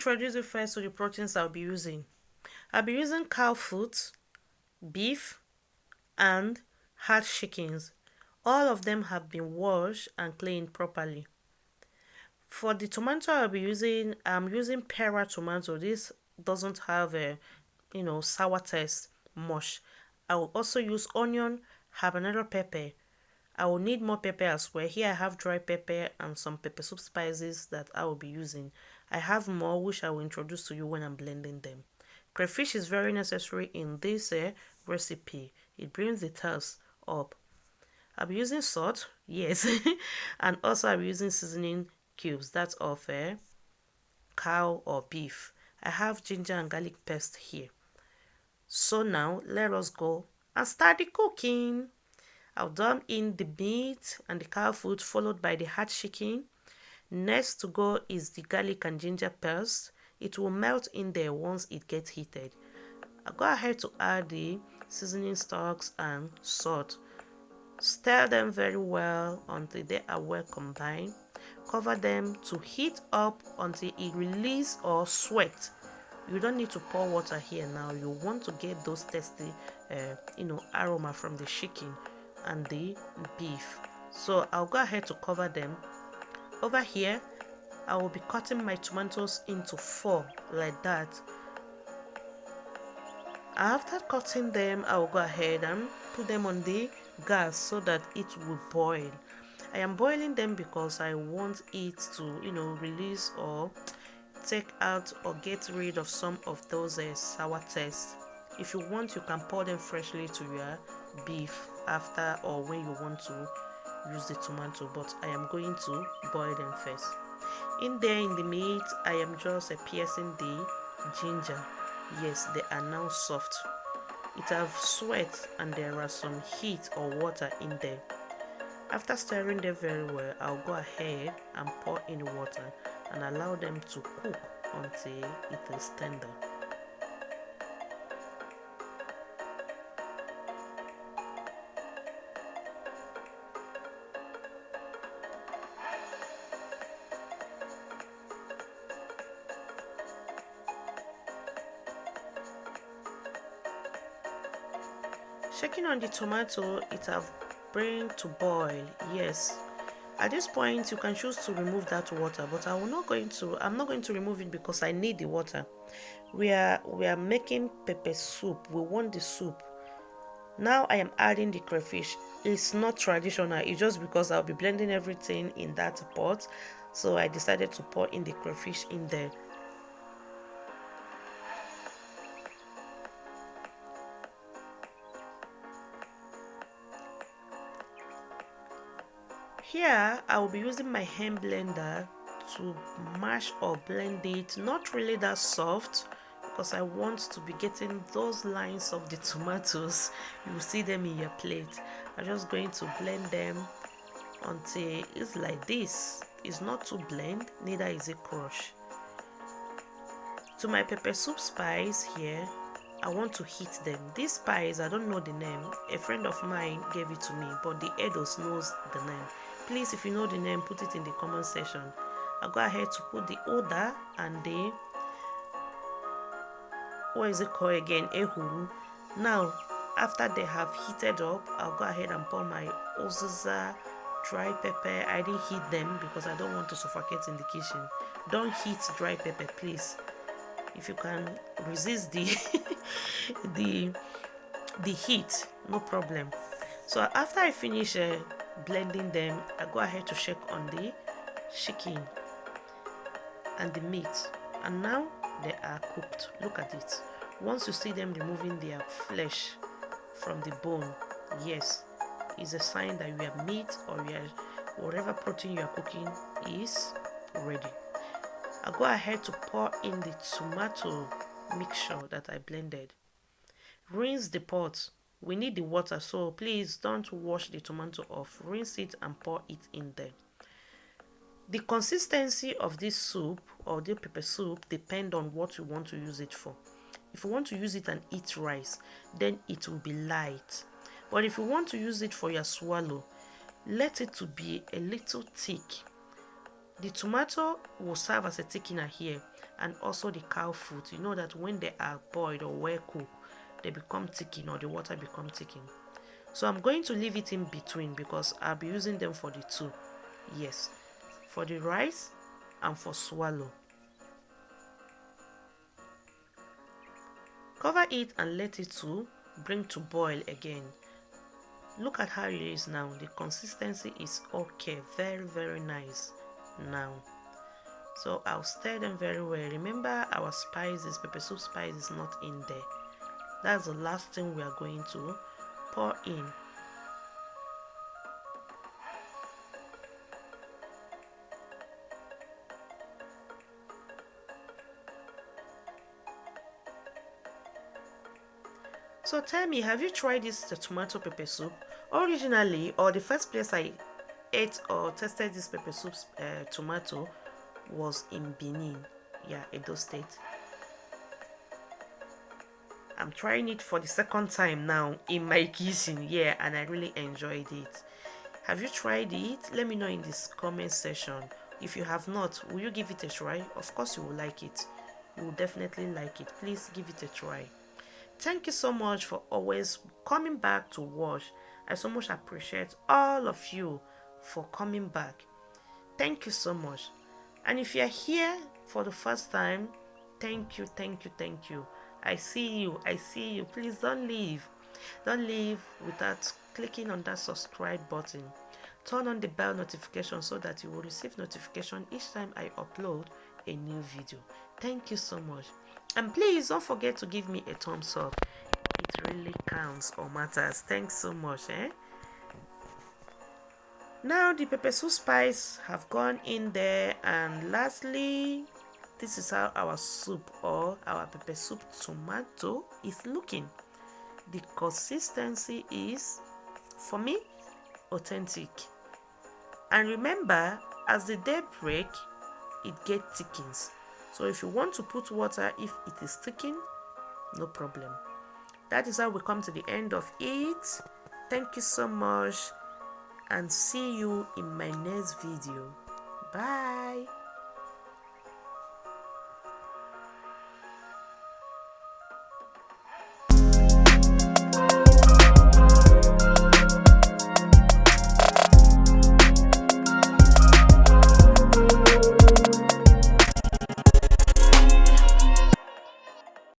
introduce you first to the proteins I'll be using. I'll be using cow foot, beef, and hard chickens. All of them have been washed and cleaned properly. For the tomato I'm using pera tomato. This doesn't have a sour taste much. I will also use onion, habanero pepper. I will need more pepper as well. Here I have dry pepper and some pepper soup spices that I will be using. I have more which I will introduce to you when I'm blending them. Crayfish is very necessary in this recipe. It brings the taste up. I'll be using salt, yes, and also I'll be using seasoning cubes. That's of cow or beef. I have ginger and garlic paste here. So now let us go and start the cooking. I'll dump in the meat and the cow food, followed by the hard chicken. Next to go is the garlic and ginger paste. It will melt in there once it gets heated. I'll go ahead to add the seasoning stalks and salt. Stir them very well until they are well combined. Cover them to heat up until it releases or sweat. You don't need to pour water here now. You want to get those tasty aroma from the chicken and the beef. So I'll go ahead to cover them. Over here I will be cutting my tomatoes into 4 like that. After cutting them, I will go ahead and put them on the gas so that it will boil. I am boiling them because I want it to release or take out or get rid of some of those sour taste. If you want, you can pour them freshly to your beef after or when you want to use the tomato, but I am going to boil them first. In there in the meat, I am just piercing the ginger. Yes, they are now soft. It have sweat and there are some heat or water in there. After stirring them very well, I'll go ahead and pour in the water and allow them to cook until it is tender. Checking on the tomato, it have bring to boil. Yes, at this point you can choose to remove that water, but I'm not going to remove it because I need the water. We are making pepper soup. We want the soup. Now I am adding the crayfish. It's not traditional, it's just because I'll be blending everything in that pot, so I decided to pour in the crayfish in there. Here I will be using my hand blender to mash or blend it, not really that soft because I want to be getting those lines of the tomatoes. You will see them in your plate. I'm just going to blend them until it's like this. It's not too blend, neither is it crush. To my pepper soup spice here, I want to heat them. This spice, I don't know the name. A friend of mine gave it to me, but the Edos knows the name. Please, if you know the name, put it in the comment section. I'll go ahead to put the oda and the what is it called again? Ehuru. Now, after they have heated up, I'll go ahead and pour my uziza, dry pepper. I didn't heat them because I don't want to suffocate in the kitchen. Don't heat dry pepper, please. If you can resist the the heat, no problem. So after I finish blending them, I go ahead to check on the chicken and the meat, and now they are cooked. Look at it. Once you see them removing their flesh from the bone, yes, it's a sign that your meat or your whatever protein you are cooking is ready. I'll go ahead to pour in the tomato mixture that I blended. Rinse the pot. We need the water, so please don't wash the tomato off. Rinse it and pour it in there. The consistency of this soup or the pepper soup depends on what you want to use it for. If you want to use it and eat rice, then it will be light. But if you want to use it for your swallow, let it to be a little thick. The tomato will serve as a thickener here, and also the cow foot. You know that when they are boiled or well cooked, they become thickened or the water become thickened. So I'm going to leave it in between because I'll be using them for the two. Yes, for the rice and for swallow. Cover it and let it to bring to boil again. Look at how it is now. The consistency is okay, very nice now. So I'll stir them very well. Remember, our spices, pepper soup spice is not in there. That's the last thing we are going to pour in. So tell me, have you tried this tomato pepper soup? Originally, or the first place I ate or tested this pepper soup tomato was in Benin, yeah, Edo State. I'm trying it for the second time now in my kitchen, yeah, and I really enjoyed it. Have you tried it? Let me know in this comment section. If you have not, will you give it a try? Of course you will like it. You will definitely like it. Please give it a try. Thank you so much for always coming back to watch. I so much appreciate all of you for coming back. Thank you so much. And if you're here for the first time, thank you. I see you. Please don't leave. Don't leave without clicking on that subscribe button. Turn on the bell notification so that you will receive notification each time I upload a new video. Thank you so much. And please don't forget to give me a thumbs up. It really counts or matters. Thanks so much. Now the pepper soup spice have gone in there, and lastly, this is how our soup or our pepper soup tomato is looking. The consistency is, for me, authentic. And remember, as the day break, it gets thickens. So if you want to put water, if it is thickened, no problem. That is how we come to the end of it. Thank you so much, and see you in my next video. Bye.